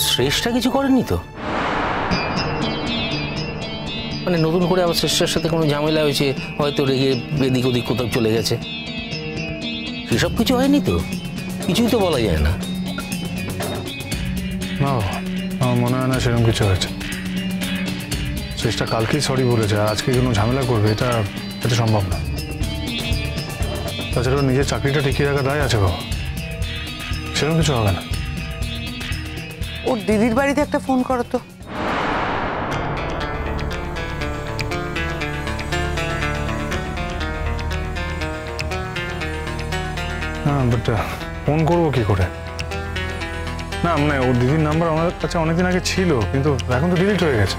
শ্রেষ্ঠা কিছু করেনি তো? মানে নতুন করে আবার শ্রেষ্ঠার সাথে কোনো ঝামেলা হয়েছে, হয়তো রেগে এদিক ওদিক কোথাও চলে গেছে, সেসব কিছু হয়নি তো? কিছুই তো বলা যায় না। না, আমার মনে হয় না সেরকম কিছু হয়েছে। শ্রেষ্ঠা কালকেই সরি বলেছে, আর আজকে কোনো ঝামেলা করবে এটা সম্ভব না। তাছাড়া নিজের চাকরিটা টিকিয়ে রাখা দায় আছে বাবা, সেরকম কিছু হবে না। ওর দিদির বাড়িতে একটা ফোন করো তো। হ্যাঁ, বাট ফোন করবো কি করে? না মানে ওর দিদির নাম্বার আমার কাছে অনেকদিন আগে ছিল, কিন্তু এখন তো ডিলিট হয়ে গেছে।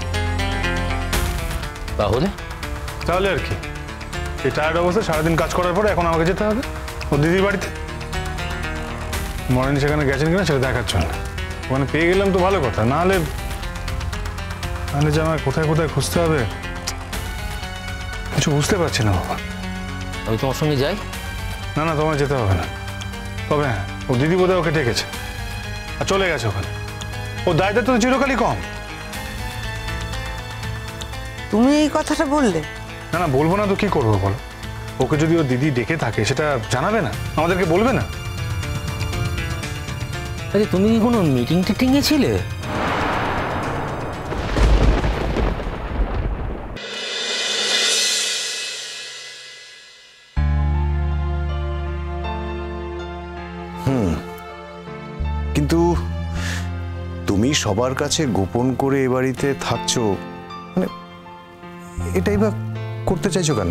তাহলে আর কি, এই টায়ার্ড অবস্থা সারাদিন কাজ করার পরে এখন আমাকে যেতে হবে ওর দিদির বাড়িতে। মরেন সেখানে গেছেন কিনা সেটা দেখার জন্য। ওখানে পেয়ে গেলাম তো ভালো কথা, নাহলে যে আমায় কোথায় কোথায় খুঁজতে হবে কিছু বুঝতে পারছি না বাবা। আমি তোমার সঙ্গে যাই? না না, তোমায় যেতে হবে না। তবে হ্যাঁ, ও দিদি বোধহয় ওকে ডেকেছে আর চলে গেছে ওখানে। ও দায়িত্ব তো চিরকালই কম। তুমি এই কথাটা বললে? না না, বলবো না তো কি করবো বলো? ওকে যদি ও দিদি ডেকে থাকে সেটা জানাবে না, আমাদেরকে বলবে না? আরে তুমি কি কোনো মিটিং টিটিংয়ে ছিলে? কিন্তু তুমি সবার কাছে গোপন করে এ বাড়িতে থাকছো, মানে এটাই বা করতে চাইছো কেন?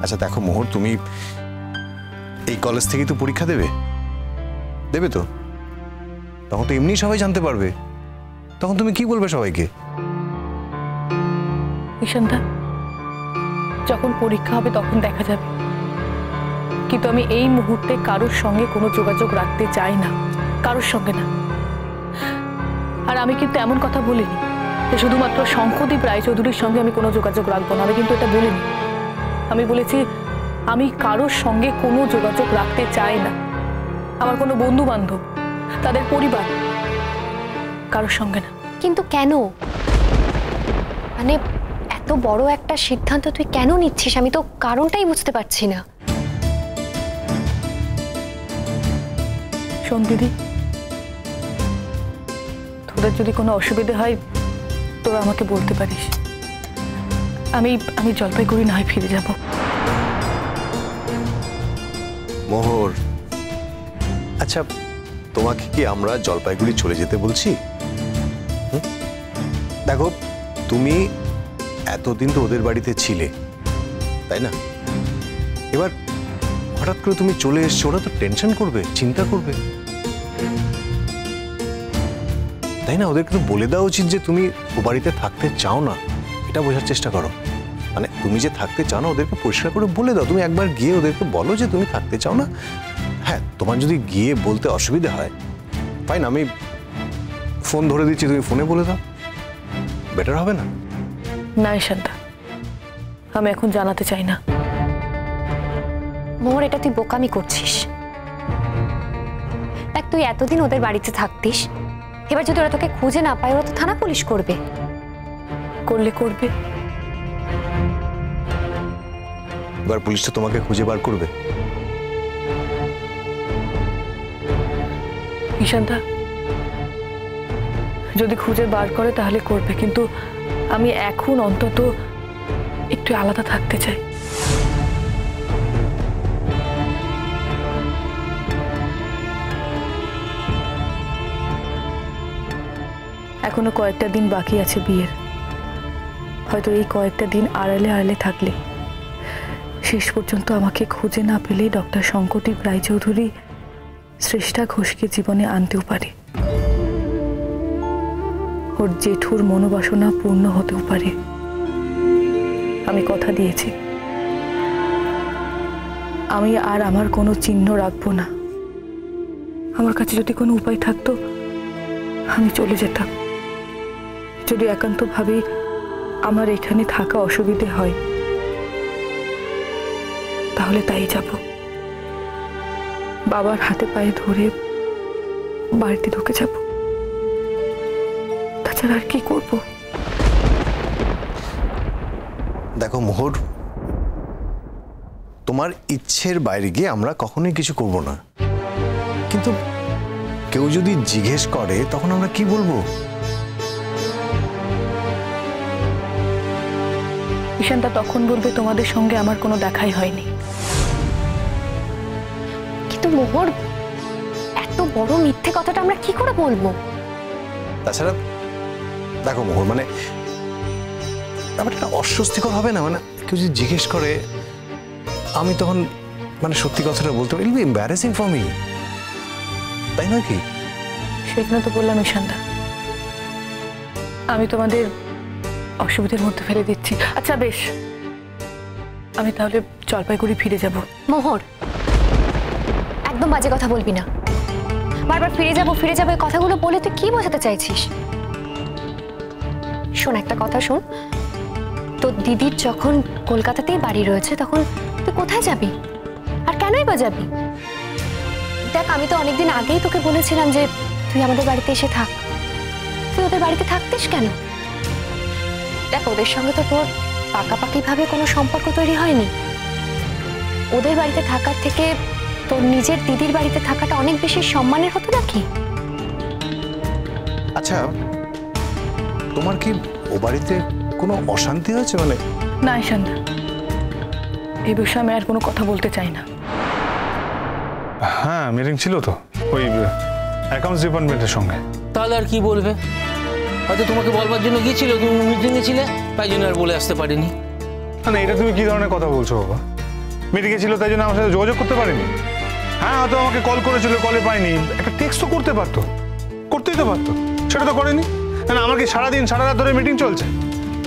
আচ্ছা দেখো মোহর, তুমি এই কলেজ থেকেই তো পরীক্ষা দেবে তো? তখন তো এমনি সবাই জানতে পারবে, তখন তুমি কি বলবে সবাইকে? ঈশানদা, যখন পরীক্ষা হবে তখন দেখা যাবে, কিন্তু আমি এই মুহূর্তে কারোর সঙ্গে কোনো যোগাযোগ রাখতে চাই না, কারোর সঙ্গে না। আর আমি কিন্তু এমন কথা বলিনি যে শুধুমাত্র শঙ্খদীপ রায়চৌধুরীর সঙ্গে আমি কোনো যোগাযোগ রাখবো না, আমি কিন্তু এটা বলিনি। আমি বলেছি আমি কারোর সঙ্গে কোনো যোগাযোগ রাখতে চাই না। আমার কোনো বন্ধু বান্ধব, তাদের পরিবার, কারোর সঙ্গে না। কিন্তু কেন? মানে এত বড় একটা সিদ্ধান্ত তুই কেন নিচ্ছিস? আমি তো কারণটাই বুঝতে পারছি না। শোন দিদি, তোদের যদি কোনো অসুবিধা হয় তোরা আমাকে বলতে পারিস। আমি জলপাইগুড়ি না হয় ফিরে যাব। মোহর, আচ্ছা তোমাকে কি আমরা জলপাইগুড়ি চলে যেতে বলছি? দেখো, তুমি এতদিন তো ওদের বাড়িতে ছিলে, তাই না? এবার হঠাৎ করে তুমি চলে এসছো, ওরা তো টেনশন করবে, চিন্তা করবে, তাই না? ওদেরকে তো বলে দেওয়া উচিত যে তুমি ও বাড়িতে থাকতে চাও না। এটা বোঝার চেষ্টা করো। মানে তুমি যে থাকতে চাও না ওদেরকে পরিষ্কার করে বলে দাও। তুমি একবার গিয়ে ওদেরকে বলো যে তুমি থাকতে চাও না। হ্যাঁ, তোমার যদি গিয়ে বলতে অসুবিধা হয়, ফাইন, আমি ফোন ধরে দিচ্ছি, তুমি ফোনে বলে দাও, বেটার হবে না? না ঈশানদা, আমি এখন জানাতে চাই না। মোহর, এটা তুই বোকামি করছিস। দেখ, তুই এতদিন ওদের বাড়িতে থাকতিস, এবার যদি ওরা তোকে খুঁজে না পায়, ওরা তো থানা পুলিশ করবে। করবে। এবার পুলিশ তো তোমাকে খুঁজে বার করবে। ঈশানদা, যদি খুঁজে বার করে তাহলে করবে, কিন্তু আমি এখন অন্তত একটু আলাদা থাকতে চাই। এখনো কয়েকটা দিন বাকি আছে বিয়ের। হয়তো এই কয়েকটা দিন আড়ালে আড়ালে থাকলে শেষ পর্যন্ত আমাকে খুঁজে না পেলে ডক্টর শঙ্খদীপ রায়চৌধুরী শ্রেষ্ঠা ঘোষকে জীবনে আনতেও পারে। ওর জেঠুর মনোবাসনা পূর্ণ হতেও পারে। আমি কথা দিয়েছি, আমি আর আমার কোনো চিহ্ন রাখবো না। আমার কাছে যদি কোনো উপায় থাকতো আমি চলে যেতাম। যদি একান্তভাবে আমার এখানে থাকা অসুবিধে হয় তাহলে তাই যাব। বাবার হাতে পায়ে ধরে বাড়িতে ঢুকে যাব, তাছাড়া আর কি করব? দেখো মোহর, তোমার ইচ্ছের বাইরে গিয়ে আমরা কখনোই কিছু করব না, কিন্তু কেউ যদি জিজ্ঞেস করে তখন আমরা কি বলবো? ঈশানটা তখন বলবে তোমাদের সঙ্গে আমার কোনো দেখাই হয়নি। কিন্তু মোহর, এত বড় মিথ্যে কথাটা আমরা কি করে বলবো? তাছাড়া দেখো মোহর, মানে ব্যাপারটা অস্বস্তিকর হবে না? মানে কেউ যদি জিজ্ঞেস করে আমি তখন মানে সত্যি কথাটা বলতে পারি, it be embarrassing for me, তাই নয় কি? সেখানে তো বললাম ঈশানদা, আমি তোমাদের অসুবিধার মধ্যে ফেলে দিচ্ছি। আচ্ছা বেশ, আমি তাহলে জলপাইগুড়ি ফিরে যাব। মোহর, একদম বাজে কথা বলবি না। বারবার ফিরে যাবো এই কথাগুলো বলে তুই কি বোঝাতে চাইছিস? শোন, একটা কথা শোন, তোর দিদির যখন কলকাতাতেই বাড়ি রয়েছে তখন তুই কোথায় যাবি আর কেনই বা যাবি? দেখ, আমি তো অনেকদিন আগেই তোকে বলেছিলাম যে তুই আমাদের বাড়িতে এসে থাক। তুই ওদের বাড়িতে থাকতিস কেন? দেখ, ওদের সঙ্গে তো তোর পাকাপাকি ভাবে কোনো সম্পর্ক তৈরি হয়নি। ওদের বাড়িতে থাকার থেকে তোর নিজের দিদির বাড়িতে থাকাটা অনেক বেশি সম্মানের হতো নাকি? আচ্ছা, তোমার কি ও বাড়িতে কোনো অশান্তি হয়েছে? মানে না ঈশানদা, এই বিষয়ে আমি আর কোনো কথা বলতে চাই না। হ্যাঁ, মিটিং ছিল তো ওই অ্যাকাউন্টস ডিপার্টমেন্টের সঙ্গে। তাহলে আর কি বলবে? হয়তো তোমাকে বলবার জন্য গিয়েছিল, তুমি মিটিংয়ে ছিলে, তাই জন্য আর বলে আসতে পারিনি। না, এটা তুমি কি ধরনের কথা বলছো বাবা? মিটিংয়ে ছিল তাই জন্য আমার সাথে যোগাযোগ করতে পারিনি? হ্যাঁ, হয়তো আমাকে কল করেছিল, কলে পাইনি, একটা টেক্সট তো করতে পারতো, করতেই তো পারতো, সেটা তো করেনি। না, আমার কি সারাদিন সারা রাত ধরে মিটিং চলছে?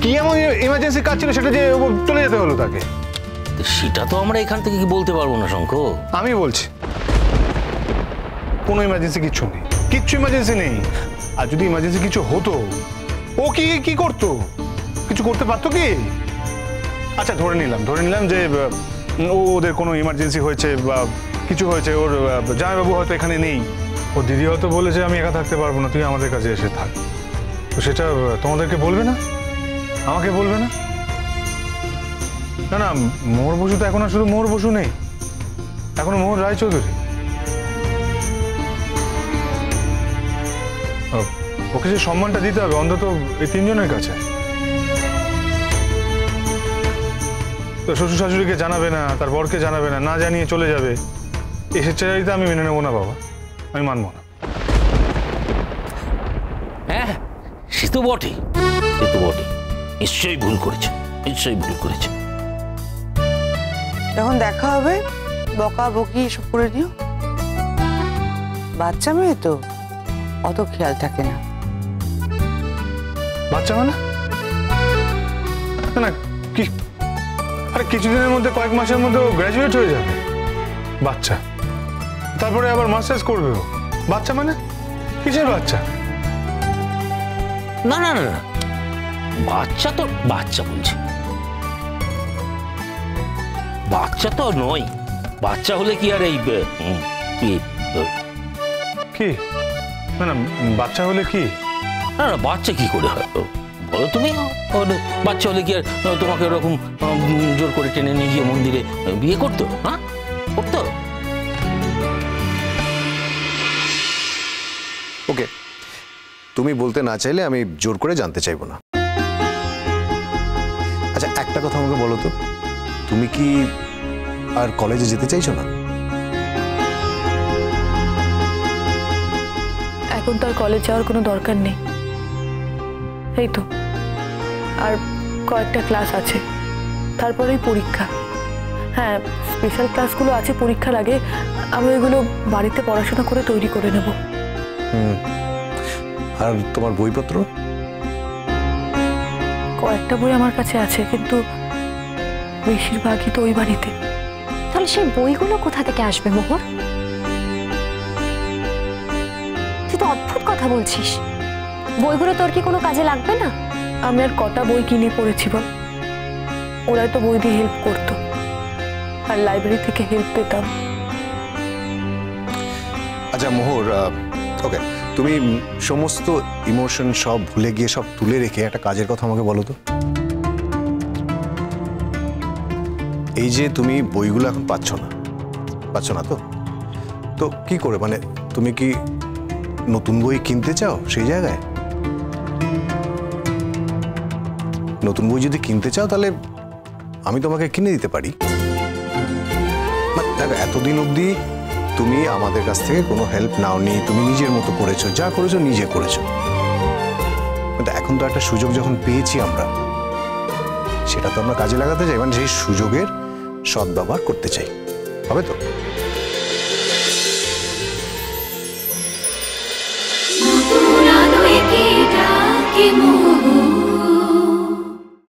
কি এমন ইমার্জেন্সি কাজ ছিল সেটা যে চলে যেতে হলো তাকে? সেটা তো আমরা এখান থেকে কি বলতে পারবো না শঙ্খ। আমি বলছি কোনো ইমার্জেন্সি কিচ্ছু নেই, কিচ্ছু ইমার্জেন্সি নেই। আর যদি ইমার্জেন্সি কিছু হতো ও কি করতো? কিছু করতে পারতো কি? আচ্ছা, ধরে নিলাম যে ওদের কোনো ইমার্জেন্সি হয়েছে বা কিছু হয়েছে, ওর জামাইবাবু হয়তো এখানে নেই, ওর দিদি হয়তো বলেছে আমি একা থাকতে পারবো না, তুই আমাদের কাছে এসে থাক। তো সেটা তোমাদেরকে বলবে না, আমাকে বলবে না? না না, মোহর বসু তো এখন আর শুধু মোহর বসু নেই, এখনো মোহর রায়চৌধুরী। ওকে যে সম্মানটা দিতে হবে অন্তত এই তিনজনের কাছে। তো শ্বশুর শাশুড়িকে জানাবে না, তার বরকে জানাবে না, না জানিয়ে চলে যাবে, এসে চাইতে আমি মেনে নেবো না বাবা, আমি মানবো না। হ্যাঁ, সে তো বটে, নিশ্চয়ই ভুল করেছে। যখন দেখা হবে বকা বকি এসব করে দিও। বাচ্চা মেয়ে তো অত খেয়াল থাকে না। বাচ্চা মানে? না কি, আরে কিছুদিনের মধ্যে, কয়েক মাসের মধ্যে ও গ্র্যাজুয়েট হয়ে যাবে, বাচ্চা। তারপরে আবার মাস্টার্স করবে ও, বাচ্চা মানে? কিসের বাচ্চা? না, বাচ্চা তো বাচ্চা বলছে, বাচ্চা তো নয়। বাচ্চা হলে কি আর এই কি? না, বাচ্চা হলে কি? না, বাচ্চা কি করে হয় বলো তুমি? বাচ্চা হলে কি আর তোমাকে ওরকম জোর করে টেনে নিয়ে গিয়ে মন্দিরে বিয়ে করতো? হ্যাঁ, করতো? ওকে, তুমি বলতে না চাইলে আমি জোর করে জানতে চাইবো না। আচ্ছা, একটা কথা আমাকে বলো তো, তুমি কি আর কলেজে যেতে চাইছো না? এখন তো আর কলেজ যাওয়ার কোনো দরকার নেই। এই তো আর কয়েকটা ক্লাস আছে, তারপরেই পরীক্ষা। হ্যাঁ, স্পেশাল ক্লাসগুলো আছে পরীক্ষার আগে, আমি ওইগুলো বাড়িতে পড়াশোনা করে তৈরি করে নেব। আর তোমার বইপত্র? কয়েকটা বই আমার কাছে আছে, কিন্তু বেশিরভাগই তো ওই বাড়িতে। তাহলে সেই বইগুলো কোথা থেকে আসবে মোহর? তুই তো অদ্ভুত কথা বলছিস। বইগুলো তোর কি কোনো কাজে লাগবে না? আমি আর কটা বই কিনে পড়েছি বল? ওরাই তো বই দিয়ে হেল্প করতো, আর আর লাইব্রেরি থেকে হেল্প পেতাম। আচ্ছা মোহর, ওকে, তুমি সমস্ত ইমোশন সব ভুলে গিয়ে সব তুলে রেখে একটা কাজের কথা আমাকে বলো তো। এই যে তুমি বইগুলো এখন পাচ্ছ না তো তো কি করে, মানে তুমি কি নতুন বই কিনতে চাও? সেই জায়গায় নতুন বই যদি কিনতে চাও তাহলে আমি তোমাকে কিনে দিতে পারি। দেখো, এতদিন অবধি তুমি আমাদের কাছ থেকে কোনো হেল্প নাওনি, তুমি নিজের মতো করেছো, যা করেছো নিজে করেছো। কিন্তু এখন তো একটা সুযোগ যখন পেয়েছি আমরা, সেটা তো আমরা কাজে লাগাতে চাই, মানে সেই সুযোগের সদ্ব্যবহার করতে চাই। হবে তো?